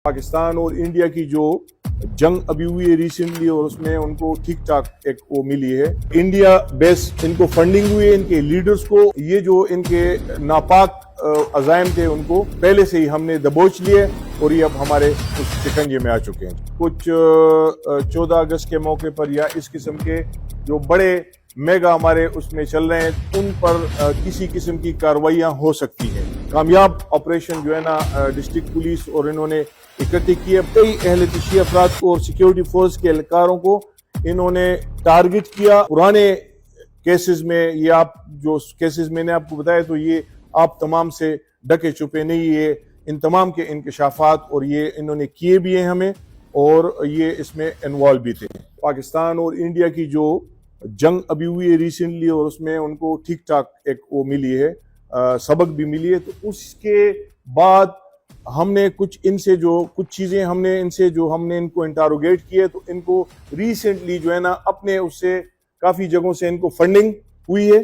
پاکستان اور انڈیا کی جو جنگ ابھی ہوئی ہے ریسنٹلی اور اس میں ان کو ٹھیک ٹھاک ایک وہ ملی ہے. انڈیا بیس ان کو فنڈنگ ہوئی ہے, ان کے لیڈرز کو یہ جو ان کے ناپاک عزائم تھے ان کو پہلے سے ہی ہم نے دبوچ لیے اور یہ اب ہمارے اس شکنجے میں آ چکے ہیں. کچھ 14 اگست کے موقع پر یا اس قسم کے جو بڑے میگا ہمارے اس میں چل رہے ہیں ان پر کسی قسم کی کارروائیاں ہو سکتی ہیں. کامیاب آپریشن جو ہے نا ڈسٹرکٹ پولیس اور انہوں نے اکٹھے کیے کئی اہل تشیع افراد کو اور سیکیورٹی فورس کے اہلکاروں کو انہوں نے ٹارگٹ کیا. پرانے کیسز میں یہ آپ جو کیسز میں نے آپ کو بتایا تو یہ آپ تمام سے ڈکے چھپے نہیں, یہ ان تمام کے انکشافات اور یہ انہوں نے کیے بھی ہیں ہمیں اور یہ اس میں انوالو بھی تھے. پاکستان اور انڈیا کی جو جنگ ابھی ہوئی ہے ریسنٹلی اور اس میں ان کو ٹھیک ٹھاک ایک وہ ملی ہے, سبق بھی ملی ہے. تو اس کے بعد ہم نے کچھ چیزیں ہم نے ان کو انٹاروگیٹ کیے تو ان کو ریسنٹلی جو ہے نا اپنے اس سے کافی جگہوں سے ان کو فنڈنگ ہوئی ہے.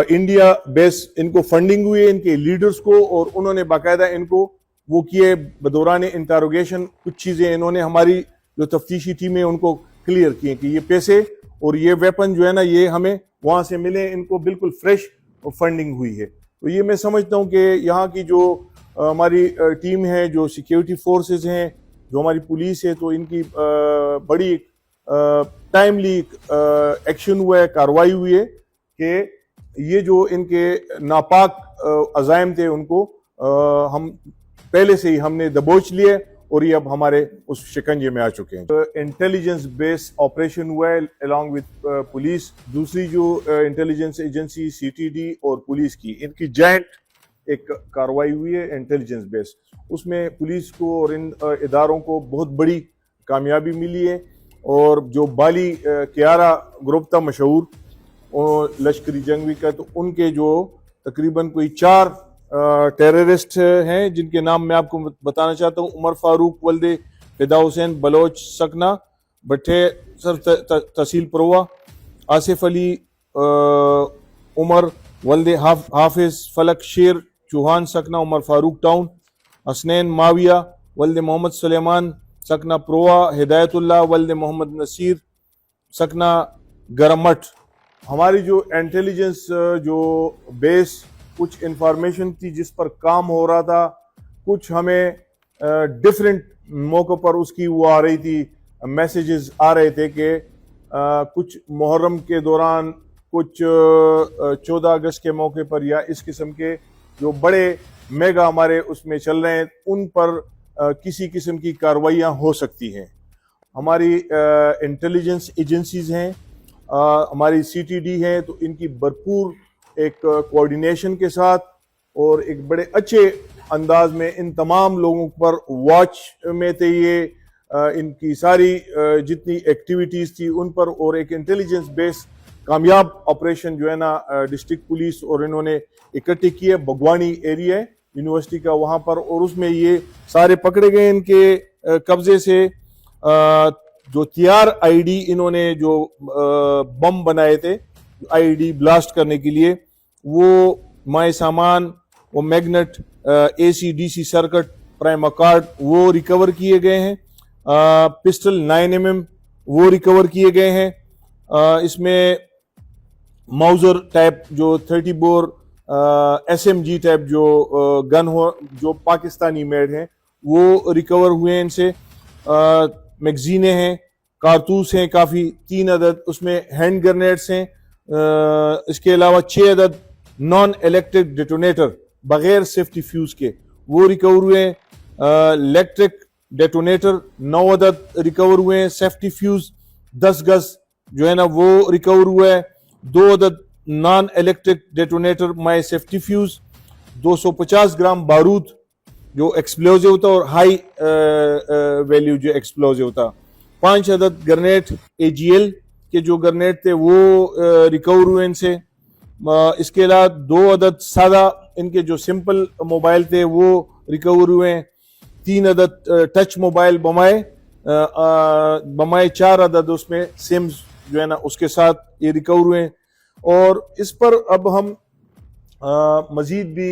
انڈیا بیس ان کو فنڈنگ ہوئی ہے ان کے لیڈرز کو اور انہوں نے باقاعدہ ان کو وہ کیے بدوران انٹاروگیشن. کچھ چیزیں انہوں نے ہماری جو تفتیشی ٹیمیں ان کو کلیئر کیے کہ یہ پیسے اور یہ ویپن جو ہے نا یہ ہمیں وہاں سے ملے, ان کو بالکل فریش فنڈنگ ہوئی ہے. تو یہ میں سمجھتا ہوں کہ یہاں کی جو ہماری ٹیم ہے, جو سیکیورٹی فورسز ہیں, جو ہماری پولیس ہے, تو ان کی بڑی ٹائملی ایکشن ہوا ہے, کارروائی ہوئی ہے کہ یہ جو ان کے ناپاک عزائم تھے ان کو ہم پہلے سے ہی ہم نے دبوچ لیے اور یہ اب ہمارے اس شکنجے میں آ چکے ہیں. انٹیلیجنس بیس آپریشن ہوا ہے along with پولیس. دوسری جو انٹیلیجنس ایجنسی CTD اور پولیس کی ان کی جوائنٹ ایک کارروائی ہوئی ہے انٹیلیجنس بیس. اس میں پولیس کو اور ان اداروں کو بہت بڑی کامیابی ملی ہے اور جو بالی کیارا گروپ تھا مشہور لشکری جنگی کا, تو ان کے جو تقریباً کوئی 4 ٹیررسٹ ہیں جن کے نام میں آپ کو بتانا چاہتا ہوں. عمر فاروق ولد فدا حسین بلوچ سکنا بٹھے سر تحصیل پروا, آصف علی عمر ولد حافظ فلک شیر چوہان سکنا عمر فاروق ٹاؤن, حسنین معاویہ ولد محمد سلیمان سکنا پروا, ہدایت اللہ ولد محمد نصیر سکنا گرمٹ. ہماری جو انٹیلیجنس جو بیس کچھ انفارمیشن تھی جس پر کام ہو رہا تھا, کچھ ہمیں ڈیفرنٹ موقع پر اس کی وہ آ رہی تھی, میسیجز آ رہے تھے کہ کچھ محرم کے دوران, کچھ 14 اگست کے موقع پر یا اس قسم کے جو بڑے میگا ہمارے اس میں چل رہے ہیں ان پر کسی قسم کی کارروائیاں ہو سکتی ہیں. ہماری انٹیلیجنس ایجنسیز ہیں, ہماری CTD ہیں, تو ان کی بھرپور ایک کوآرڈینیشن کے ساتھ اور ایک بڑے اچھے انداز میں ان تمام لوگوں پر واچ میں تھے. یہ ان کی ساری جتنی ایکٹیویٹیز تھی ان پر اور ایک انٹیلیجنس بیس کامیاب آپریشن جو ہے نا ڈسٹرکٹ پولیس اور انہوں نے اکٹھے کیے. بگوانی ایریا ہے یونیورسٹی کا وہاں پر, اور اس میں یہ سارے پکڑے گئے ان کے قبضے سے. جو تیار ID انہوں نے جو بم بنائے تھے ID بلاسٹ کرنے کے لیے, وہ مائع سامان, وہ magnet, AC DC circuit, prime card وہ ریکور کیے گئے ہیں. پسٹل 9mm وہ ریکور کیے گئے ہیں. اس میں ماؤزر ٹائپ جو 30 بور SMG ٹائپ جو گن ہو جو پاکستانی میڈ ہیں وہ ریکور ہوئے ہیں ان سے. میگزینیں ہیں, کارتوس ہیں کافی 3 عدد, اس میں ہینڈ گرنیڈس ہیں. اس کے علاوہ 6 عدد نان الیکٹرک ڈیٹونیٹر بغیر سیفٹی فیوز کے وہ ریکور ہوئے ہیں. الیکٹرک ڈیٹونیٹر 9 عدد ریکور ہوئے ہیں. سیفٹی فیوز 10 گز جو ہے نا وہ ریکور ہوا ہے. 2 عدد نان الیکٹرک ڈیٹونیٹر مائی سیفٹی فیوز, 250 گرام بارود جو ایکسپلوزیو ہوتا اور ہائی ویلیو جو ایکسپلوزیو ہوتا. 5 عدد گرنیٹ AGL کے جو گرنیٹ تھے وہ ریکور ہوئے ان سے. اس کے علاوہ 2 عدد سادہ ان کے جو سمپل موبائل تھے وہ ریکور ہوئے ہیں. 3 عدد ٹچ موبائل بمائے 4 عدد اس میں سمز جو ہے نا اس کے ساتھ یہ ریکور ہوئے ہیں. اور اس پر اب ہم مزید بھی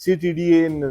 CTDA,